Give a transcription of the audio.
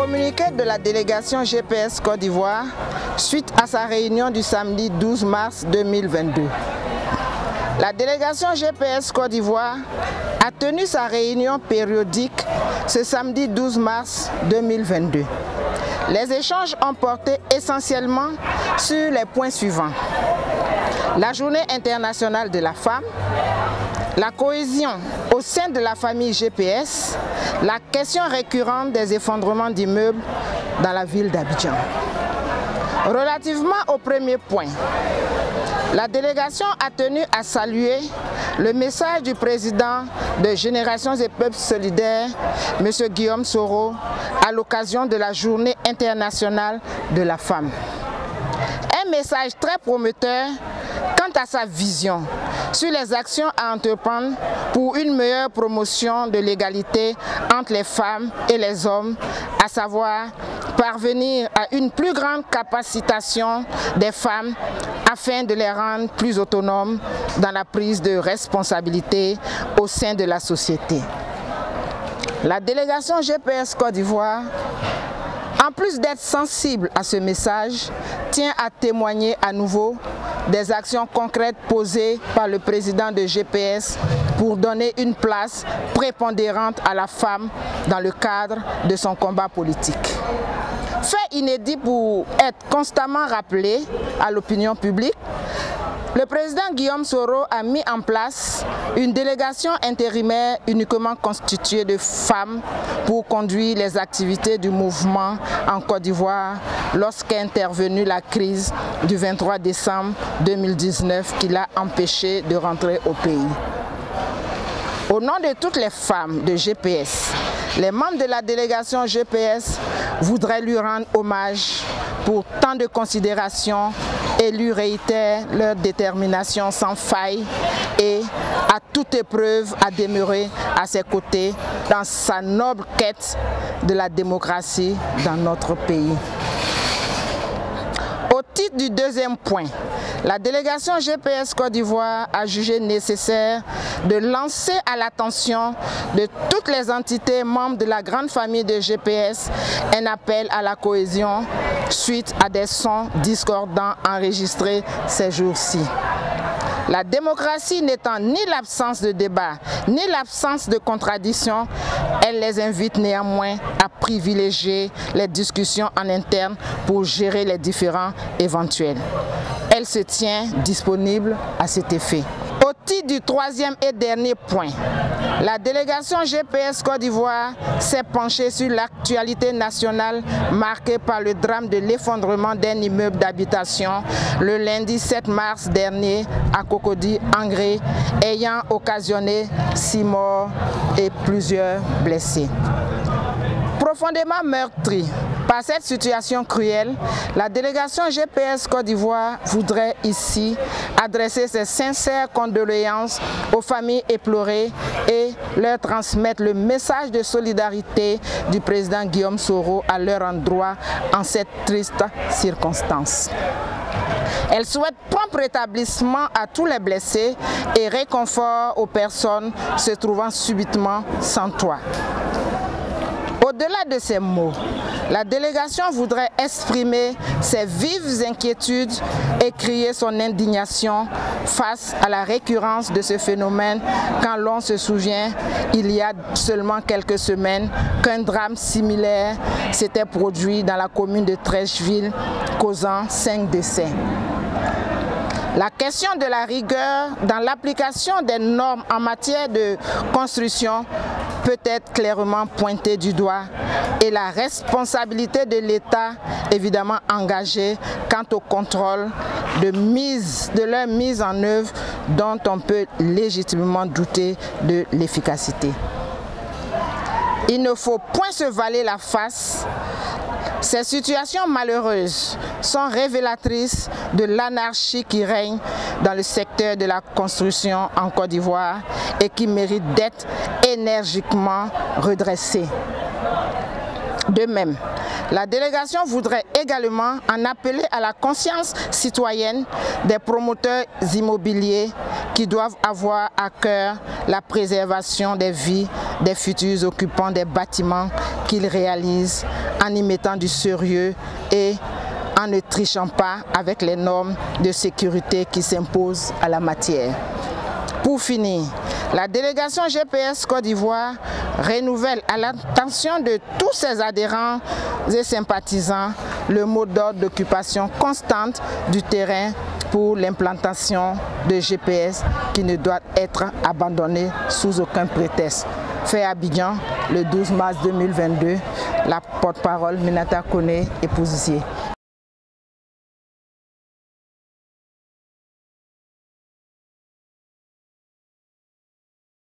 Communiqué de la délégation GPS Côte d'Ivoire suite à sa réunion du samedi 12 mars 2022. La délégation GPS Côte d'Ivoire a tenu sa réunion périodique ce samedi 12 mars 2022. Les échanges ont porté essentiellement sur les points suivants: la journée internationale de la femme, la cohésion au sein de la famille GPS, la question récurrente des effondrements d'immeubles dans la ville d'Abidjan. Relativement au premier point, la délégation a tenu à saluer le message du président de Générations et Peuples Solidaires, M. Guillaume Soro, à l'occasion de la Journée internationale de la femme. Un message très prometteur quant à sa vision sur les actions à entreprendre pour une meilleure promotion de l'égalité entre les femmes et les hommes, à savoir parvenir à une plus grande capacitation des femmes afin de les rendre plus autonomes dans la prise de responsabilité au sein de la société. La délégation GPS Côte d'Ivoire, en plus d'être sensible à ce message, tient à témoigner à nouveau des actions concrètes posées par le président de GPS pour donner une place prépondérante à la femme dans le cadre de son combat politique. Fait inédit pour être constamment rappelé à l'opinion publique, le président Guillaume Soro a mis en place une délégation intérimaire uniquement constituée de femmes pour conduire les activités du mouvement en Côte d'Ivoire lorsqu'est intervenue la crise du 23 décembre 2019 qui l'a empêché de rentrer au pays. Au nom de toutes les femmes de GPS, les membres de la délégation GPS voudraient lui rendre hommage pour tant de considération et lui réitèrent leur détermination sans faille et à toute épreuve à demeurer à ses côtés dans sa noble quête de la démocratie dans notre pays. Au titre du deuxième point, la délégation GPS Côte d'Ivoire a jugé nécessaire de lancer à l'attention de toutes les entités membres de la grande famille de GPS un appel à la cohésion suite à des sons discordants enregistrés ces jours-ci. La démocratie n'étant ni l'absence de débat, ni l'absence de contradiction, elle les invite néanmoins à privilégier les discussions en interne pour gérer les différends éventuels. Elle se tient disponible à cet effet. Au titre du troisième et dernier point, la délégation GPS Côte d'Ivoire s'est penchée sur l'actualité nationale marquée par le drame de l'effondrement d'un immeuble d'habitation le lundi 7 mars dernier à Cocody, Angré, ayant occasionné 6 morts et plusieurs blessés. Profondément meurtrie par cette situation cruelle, la délégation GPS Côte d'Ivoire voudrait ici adresser ses sincères condoléances aux familles éplorées et leur transmettre le message de solidarité du président Guillaume Soro à leur endroit en cette triste circonstance. Elle souhaite prompt rétablissement à tous les blessés et réconfort aux personnes se trouvant subitement sans toit. Au-delà de ces mots, la délégation voudrait exprimer ses vives inquiétudes et crier son indignation face à la récurrence de ce phénomène quand l'on se souvient, il y a seulement quelques semaines, qu'un drame similaire s'était produit dans la commune de Treichville, causant 5 décès. La question de la rigueur dans l'application des normes en matière de construction peut être clairement pointée du doigt et la responsabilité de l'État évidemment engagée quant au contrôle de leur mise en œuvre dont on peut légitimement douter de l'efficacité. Il ne faut point se voiler la face. Ces situations malheureuses sont révélatrices de l'anarchie qui règne dans le secteur de la construction en Côte d'Ivoire et qui mérite d'être énergiquement redressée. De même, la délégation voudrait également en appeler à la conscience citoyenne des promoteurs immobiliers qui doivent avoir à cœur la préservation des vies des futurs occupants des bâtiments qu'ils réalisent en y mettant du sérieux et en ne trichant pas avec les normes de sécurité qui s'imposent à la matière. Pour finir, la délégation GPS Côte d'Ivoire renouvelle à l'attention de tous ses adhérents et sympathisants le mot d'ordre d'occupation constante du terrain pour l'implantation de GPS qui ne doit être abandonné sous aucun prétexte. Fait à Abidjan le 12 mars 2022, la porte-parole Minata Koné, épouse.